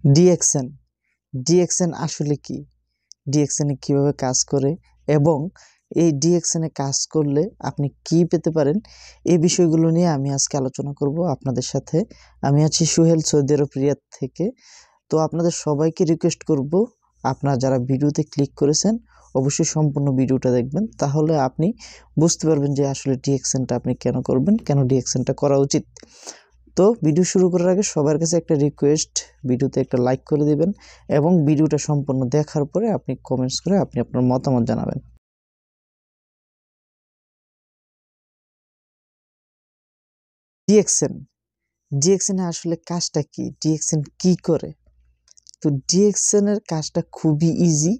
DXN DXN আসলে কি, DXN কিভাবে কাজ করে এবং এই ডিএক্সএন কাজ করলে আপনি কি পেতে পারেন, এই বিষয়গুলো নিয়ে আমি আজকে আলোচনা করব আপনাদের সাথে। আমি আছি সুহেল, সৌদি আরব রিয়াদ থেকে। তো আপনাদের সবাইকে রিকোয়েস্ট করব, আপনারা যারা ভিডিওতে ক্লিক করেছেন অবশ্যই সম্পূর্ণ ভিডিওটা দেখবেন, তাহলে আপনি বুঝতে পারবেন যে আসলে ডিএক্সএনটা আপনি কেন করবেন, কেন ডিএক্সএনটা করা উচিত। তো ভিডিও শুরু করার আগে সবার কাছে একটা রিকোয়েস্ট, ভিডিওতে একটা লাইক করে দিবেন এবং ভিডিওটা সম্পূর্ণ দেখার পরে আপনি কমেন্টস করে আপনি আপনার মতামত জানাবেন। ডিএক্সএন ডিএক্সএন আসলে কাজটা কি, ডিএক্সএন কি করে? তো ডিএক্সএন এর কাজটা খুবই ইজি।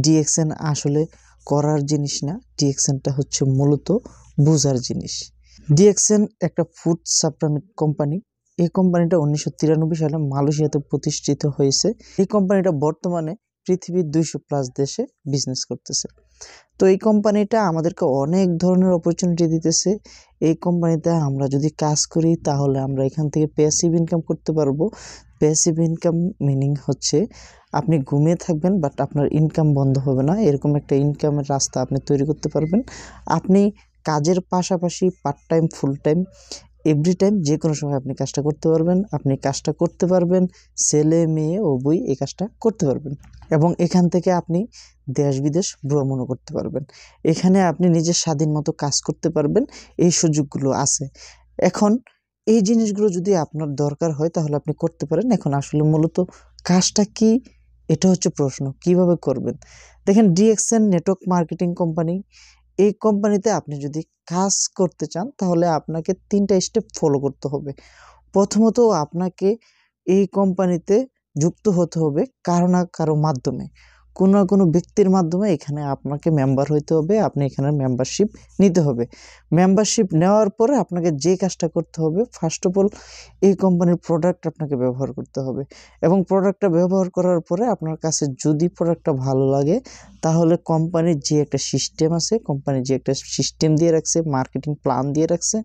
ডিএক্সএন আসলে করার জিনিস না, ডিএক্সএনটা হচ্ছে মূলত বোঝার জিনিস। ডিএক্সএন একটা ফুড সাপ্লিমেন্ট কোম্পানি। এই কোম্পানিটা 1993 সালে মালয়েশিয়াতে প্রতিষ্ঠিত হয়েছে। এই কোম্পানিটা বর্তমানে পৃথিবীর 200+ দেশে বিজনেস করতেছে। তো এই কোম্পানিটা আমাদেরকে অনেক ধরনের অপরচুনিটি দিতেছে। এই কোম্পানিতে আমরা যদি কাজ করি তাহলে আমরা এখান থেকে প্যাসিভ ইনকাম করতে পারবো। প্যাসিভ ইনকাম মিনিং হচ্ছে আপনি ঘুমিয়ে থাকবেন বাট আপনার ইনকাম বন্ধ হবে না, এরকম একটা ইনকামের রাস্তা আপনি তৈরি করতে পারবেন। আপনি কাজের পাশাপাশি part time, full time, every time যে কোনো সময় আপনি কাজটা করতে পারবেন। আপনি কাজটা করতে পারবেন, ছেলে মেয়ে উভয়ই এই কাজটা করতে পারবেন এবং এখান থেকে আপনি দেশ বিদেশ ভ্রমণও করতে পারবেন। এখানে আপনি নিজের স্বাধীন মতো কাজ করতে পারবেন, এই সুযোগগুলো আছে। এখন এই জিনিসগুলো যদি আপনার দরকার হয় তাহলে আপনি করতে পারেন। এখন আসলে মূলত কাজটা কি, এটা হচ্ছে প্রশ্ন, কিভাবে করবেন। দেখেন, ডিএক্সএন নেটওয়ার্ক মার্কেটিং কোম্পানি। এই কোম্পানিতে আপনি যদি কাজ করতে চান তাহলে আপনাকে 3টা স্টেপ ফলো করতে হবে। প্রথমত আপনাকে এই কোম্পানিতে যুক্ত হতে হবে কারো না কারো মাধ্যমে, কোনো না কোনো ব্যক্তির মাধ্যমে এখানে আপনাকে মেম্বার হইতে হবে। আপনি এখানে মেম্বারশিপ নিতে হবে। মেম্বারশিপ নেওয়ার পরে আপনাকে যে কাজটা করতে হবে, ফার্স্ট অফ অল এই কোম্পানির প্রোডাক্ট আপনাকে ব্যবহার করতে হবে এবং প্রোডাক্টটা ব্যবহার করার পরে আপনার কাছে যদি প্রোডাক্টটা ভালো লাগে তাহলে কোম্পানির যে একটা সিস্টেম আছে, কোম্পানি যে একটা সিস্টেম দিয়ে রাখছে, মার্কেটিং প্ল্যান দিয়ে রাখছে,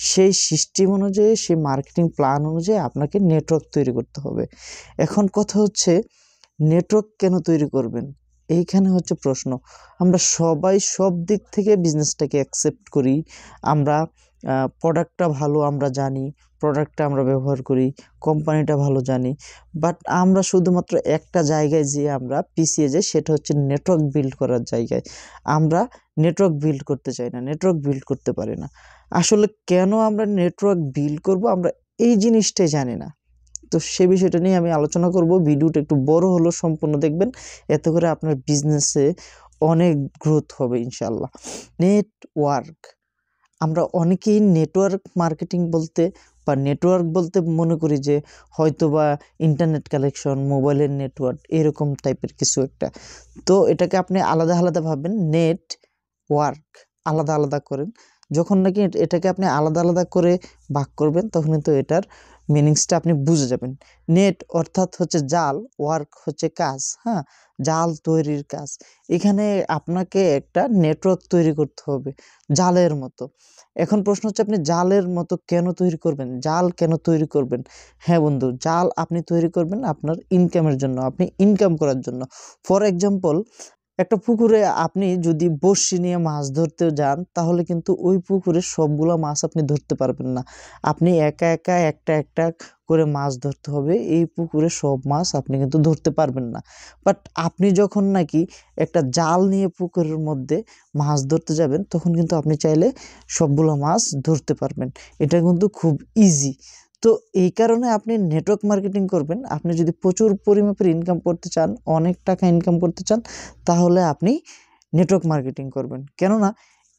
সেই সিস্টেম অনুযায়ী, সেই মার্কেটিং প্ল্যান অনুযায়ী আপনাকে নেটওয়ার্ক তৈরি করতে হবে। এখন কথা হচ্ছে, নেটওয়ার্ক কেন তৈরি করবেন, এইখানে হচ্ছে প্রশ্ন। আমরা সবাই সব দিক থেকে বিজনেসটাকে অ্যাকসেপ্ট করি। আমরা প্রোডাক্টটা ভালো আমরা জানি, প্রোডাক্টটা আমরা ব্যবহার করি, কোম্পানিটা ভালো জানি, বাট আমরা শুধুমাত্র একটা জায়গায় যেয়ে আমরা পিছিয়ে যাই, সেটা হচ্ছে নেটওয়ার্ক বিল্ড করার জায়গায়। আমরা নেটওয়ার্ক বিল্ড করতে চাই না, নেটওয়ার্ক বিল্ড করতে পারি না। আসলে কেন আমরা নেটওয়ার্ক বিল্ড করব, আমরা এই জিনিসটাই জানি না। তো সে বিষয়টা নিয়ে আমি আলোচনা করব। ভিডিওটা একটু বড় হলো, সম্পূর্ণ দেখবেন, এতে করে আপনার বিজনেসে অনেক গ্রোথ হবে ইনশাল্লাহ। নেটওয়ার্ক, আমরা অনেকেই নেটওয়ার্ক মার্কেটিং বলতে বা নেটওয়ার্ক বলতে মনে করি যে হয়তো বা ইন্টারনেট কানেকশন, মোবাইলের নেটওয়ার্ক, এরকম টাইপের কিছু একটা। তো এটাকে আপনি আলাদা আলাদা ভাববেন, নেট ওয়ার্ক আলাদা আলাদা করেন। যখন নাকি এটাকে আপনি আলাদা আলাদা করে ভাগ করবেন তখন কিন্তু এটার মিনিংসটা আপনি বুঝে যাবেন। নেট অর্থাৎ হচ্ছে জাল, ওয়ার্ক হচ্ছে কাজ, হ্যাঁ, জাল তৈরির কাজ। এখানে আপনাকে একটা নেটওয়ার্ক তৈরি করতে হবে জালের মতো। এখন প্রশ্ন হচ্ছে, আপনি জালের মতো কেন তৈরি করবেন, জাল কেন তৈরি করবেন? হ্যাঁ বন্ধু, জাল আপনি তৈরি করবেন আপনার ইনকামের জন্য, আপনি ইনকাম করার জন্য। ফর এক্সাম্পল, একটা পুকুরে আপনি যদি বড়শি নিয়ে মাছ ধরতে যান তাহলে কিন্তু ওই পুকুরে সবগুলো মাছ আপনি ধরতে পারবেন না। আপনি একা একা একটা একটা করে মাছ ধরতে হবে, এই পুকুরে সব মাছ আপনি কিন্তু ধরতে পারবেন না। বাট আপনি যখন নাকি একটা জাল নিয়ে পুকুরের মধ্যে মাছ ধরতে যাবেন তখন কিন্তু আপনি চাইলে সবগুলো মাছ ধরতে পারবেন। এটা কিন্তু খুব ইজি। তো এই কারণে আপনি নেটওয়ার্ক মার্কেটিং করবেন। আপনি যদি প্রচুর পরিমাপের ইনকাম করতে চান, অনেক টাকা ইনকাম করতে চান, তাহলে আপনি নেটওয়ার্ক মার্কেটিং করবেন। কেননা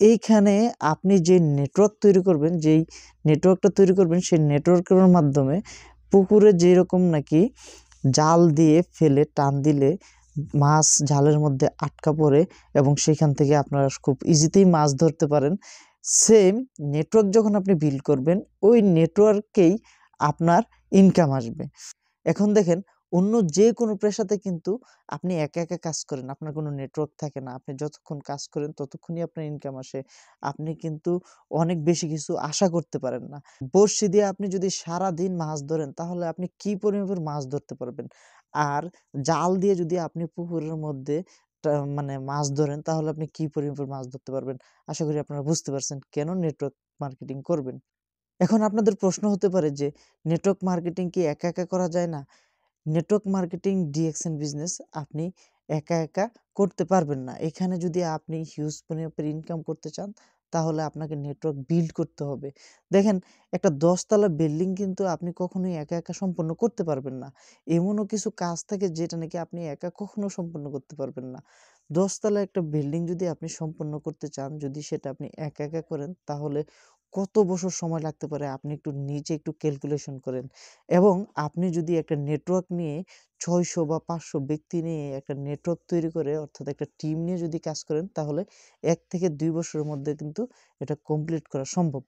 এইখানে আপনি যে নেটওয়ার্ক তৈরি করবেন, যেই নেটওয়ার্কটা তৈরি করবেন, সেই নেটওয়ার্কের মাধ্যমে পুকুরে যেরকম নাকি জাল দিয়ে ফেলে টান দিলে মাছ জালের মধ্যে আটকা পড়ে এবং সেখান থেকে আপনারা খুব ইজিতেই মাছ ধরতে পারেন, সেম নেটওয়ার্ক যখন আপনি বিল্ড করবেন ওই নেটওয়ার্কেই আপনার ইনকাম আসবে। এখন দেখেন, অন্য যে কোনো পেশাতে কিন্তু আপনি একা একা কাজ করেন, আপনার কোনো নেটওয়ার্ক থাকে না, আপনি যতক্ষণ কাজ করেন ততক্ষণই আপনার ইনকাম আসে, আপনি কিন্তু অনেক বেশি কিছু আশা করতে পারেন না। বড়শি দিয়ে আপনি যদি সারাদিন মাছ ধরেন তাহলে আপনি কি পরিমাপের মাছ ধরতে পারবেন, আর জাল দিয়ে যদি আপনি পুকুরের মধ্যে মানে মাছ ধরেন তাহলে আপনি কি পরিমাপের মাছ ধরতে পারবেন। আশা করি আপনারা বুঝতে পারছেন কেন নেটওয়ার্ক মার্কেটিং করবেন। এখন আপনাদের প্রশ্ন হতে পারে যে নেটওয়ার্ক মার্কেটিং কি একা একা করা যায় না? নেটওয়ার্ক মার্কেটিং ডিএক্সএন বিজনেস আপনি একা একা করতে পারবেন না। এখানে যদি আপনি হিউজ পরিমাপের ইনকাম করতে চান তাহলে আপনাকে নেটওয়ার্ক বিল্ড করতে হবে। দেখেন, একটা ১০ তলা বিল্ডিং কিন্তু আপনি কখনোই একা একা সম্পন্ন করতে পারবেন না। এমনও কিছু কাজ থাকে যেটা নাকি আপনি একা কখনো সম্পন্ন করতে পারবেন না। ১০ তলা একটা বিল্ডিং যদি আপনি সম্পন্ন করতে চান, যদি সেটা আপনি একা একা করেন তাহলে কত বছর সময় লাগতে পারে আপনি একটু নিজে একটু ক্যালকুলেশন করেন। এবং আপনি যদি একটা নেটওয়ার্ক নিয়ে ৬০০ বা ৫০০ ব্যক্তি নিয়ে একটা নেটওয়ার্ক তৈরি করে, অর্থাৎ একটা টিম নিয়ে যদি কাজ করেন তাহলে ১ থেকে ২ বছরের মধ্যে কিন্তু এটা কমপ্লিট করা সম্ভব।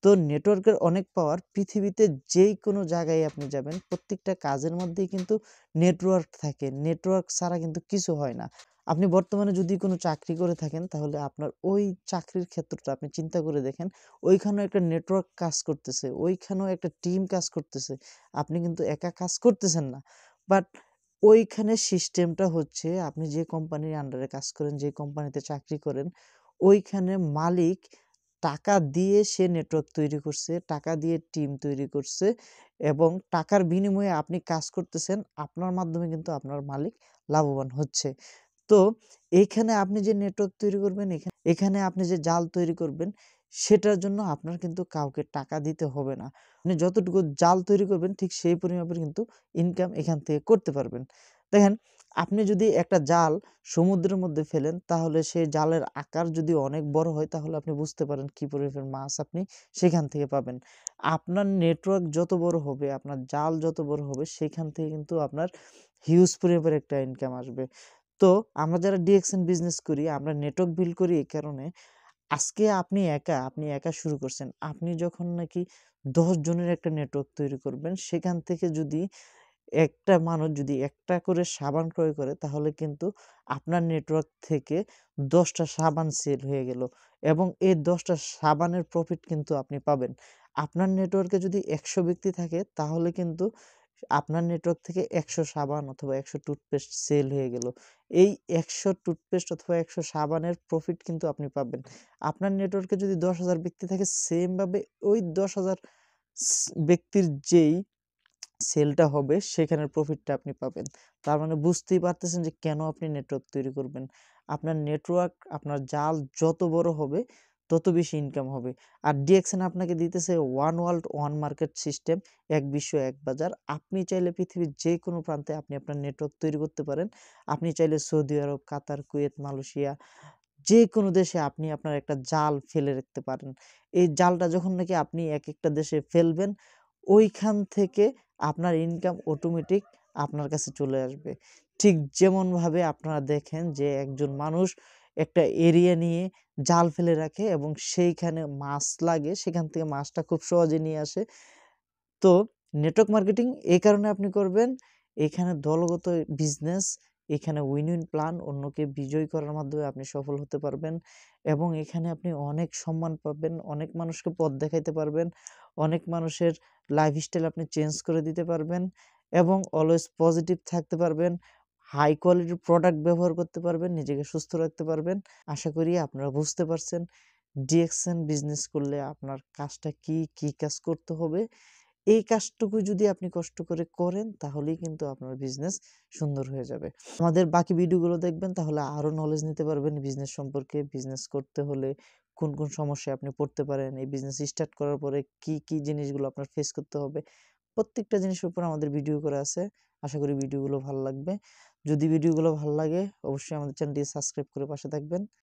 তো নেটওয়ার্কের অনেক পাওয়ার, পৃথিবীতে যেই কোনো জায়গায় আপনি যাবেন প্রত্যেকটা কাজের মধ্যেই কিন্তু নেটওয়ার্ক থাকে। নেটওয়ার্ক ছাড়া কিন্তু কিছু হয় না। আপনি বর্তমানে যদি কোনো চাকরি করে থাকেন তাহলে আপনার ওই চাকরির ক্ষেত্রটা আপনি চিন্তা করে দেখেন, ওইখানেও একটা নেটওয়ার্ক কাজ করতেছে, ওইখানেও একটা টিম কাজ করতেছে। আপনি কিন্তু একা কাজ করতেছেন না। বাট ওইখানে সিস্টেমটা হচ্ছে, আপনি যে কোম্পানির আন্ডারে কাজ করেন, যে কোম্পানিতে চাকরি করেন, ওইখানে মালিক টাকা দিয়ে সে নেটওয়ার্ক তৈরি করছে, টাকা দিয়ে টিম তৈরি করছে এবং টাকার বিনিময়ে আপনি কাজ করতেছেন। আপনার মাধ্যমে কিন্তু আপনার মালিক লাভবান হচ্ছে। তো এইখানে আপনি যে নেটওয়ার্ক তৈরি করবেন, এখানে আপনি যে জাল তৈরি করবেন, সেটার জন্য আপনার কিন্তু কাউকে টাকা দিতে হবে না। আপনি যতটুকু জাল তৈরি করবেন ঠিক সেই পরিমাপের কিন্তু ইনকাম এখান থেকে করতে পারবেন। দেখেন, আপনি যদি একটা জাল সমুদ্রের মধ্যে ফেলেন তাহলে সেই জালের আকার যদি অনেক বড় হয় তাহলে আপনি বুঝতে পারেন কি পরিমাণ মাছ আপনি সেখান থেকে পাবেন। আপনার নেটওয়ার্ক যত বড় হবে, আপনার জাল যত বড় হবে, সেখান থেকে কিন্তু আপনার হিউজ পরিমাপের একটা ইনকাম আসবে। তো আমরা যারা ডিএক্সএন বিজনেস করি, আমরা নেটওয়ার্ক বিল্ড করি এই কারণে, আজকে আপনি একা শুরু করছেন। আপনি যখন নাকি ১০ জনের একটা নেটওয়ার্ক তৈরি করবেন, সেখান থেকে যদি একটা মানুষ যদি একটা করে সাবান ক্রয় করে তাহলে কিন্তু আপনার নেটওয়ার্ক থেকে ১০ টা সাবান সেল হয়ে গেল এবং এই ১০ টা সাবানের প্রফিট কিন্তু আপনি পাবেন। আপনার নেটওয়ার্কে যদি ১০০ ব্যক্তি থাকে তাহলে কিন্তু আপনার নেটওয়ার্ক থেকে ১০০ সাবান অথবা ১০০ টুথপেস্ট সেল হয়ে গেল। এই ১০০ টুথপেস্ট অথবা ১০০ সাবানের প্রফিট কিন্তু আপনি পাবেন। আপনার নেটওয়ার্কে যদি ১০,০০০ ব্যক্তি থাকে, সেম ভাবে ওই ১০,০০০ ব্যক্তির যেই সেলটা হবে সেখানের প্রফিটটা আপনি পাবেন। তার মানে বুঝতেই পারতেছেন যে কেন আপনি নেটওয়ার্ক তৈরি করবেন। আপনার নেটওয়ার্ক, আপনার জাল যত বড় হবে তত বেশি ইনকাম হবে। আর ডিএক্সএন আপনাকে দিতেছে one world one market system, এক বিশ্ব এক বাজার। আপনি চাইলে পৃথিবীর যে কোনো প্রান্তে আপনি আপনার নেটওয়ার্ক তৈরি করতে পারেন। আপনি চাইলে সৌদি আরব, কাতার, কুয়েত, মালয়েশিয়া যে কোনো দেশে আপনি আপনার একটা জাল ফেলে রাখতে পারেন। এই জালটা যখন নাকি আপনি একেকটা দেশে ফেলবেন, ওইখান থেকে আপনার ইনকাম অটোমেটিক আপনার কাছে চলে আসবে। ঠিক যেমনভাবে আপনারা দেখেন যে একজন মানুষ একটা এরিয়া নিয়ে জাল ফেলে রাখে এবং সেইখানে মাছ লাগে, সেখান থেকে মাছটা খুব সহজে নিয়ে আসে। তো নেটওয়ার্ক মার্কেটিং এই কারণে আপনি করবেন, এখানে দলগত বিজনেস, এখানে উইন উইন প্ল্যান, অন্যকে বিজয়ী করার মাধ্যমে আপনি সফল হতে পারবেন এবং এখানে আপনি অনেক সম্মান পাবেন, অনেক মানুষকে পথ দেখাইতে পারবেন, অনেক মানুষের লাইফস্টাইল আপনি চেঞ্জ করে দিতে পারবেন এবং অলওয়েজ পজিটিভ থাকতে পারবেন, হাই কোয়ালিটির প্রোডাক্ট ব্যবহার করতে পারবেন, নিজেকে সুস্থ রাখতে পারবেন। আশা করি আপনারা বুঝতে পারছেন ডিএক্সএন বিজনেস করলে আপনার কাজটা কি, কি কাজ করতে হবে। এই কাজটুকু যদি আপনি কষ্ট করে করেন তাহলেই কিন্তু আপনার বিজনেস সুন্দর হয়ে যাবে। আমাদের বাকি ভিডিওগুলো দেখবেন তাহলে আরো নলেজ নিতে পারবেন বিজনেস সম্পর্কে। বিজনেস করতে হলে কোন কোন সমস্যায় আপনি পড়তে পারেন, এই বিজনেস স্টার্ট করার পরে কি কি জিনিসগুলো আপনার ফেস করতে হবে, প্রত্যেকটা জিনিসের উপর আমাদের ভিডিও করা আছে। আশা করি ভিডিওগুলো ভালো লাগবে। যদি ভিডিওগুলো ভালো লাগে অবশ্যই আমাদের চ্যানেলটি সাবস্ক্রাইব করে পাশে থাকবেন।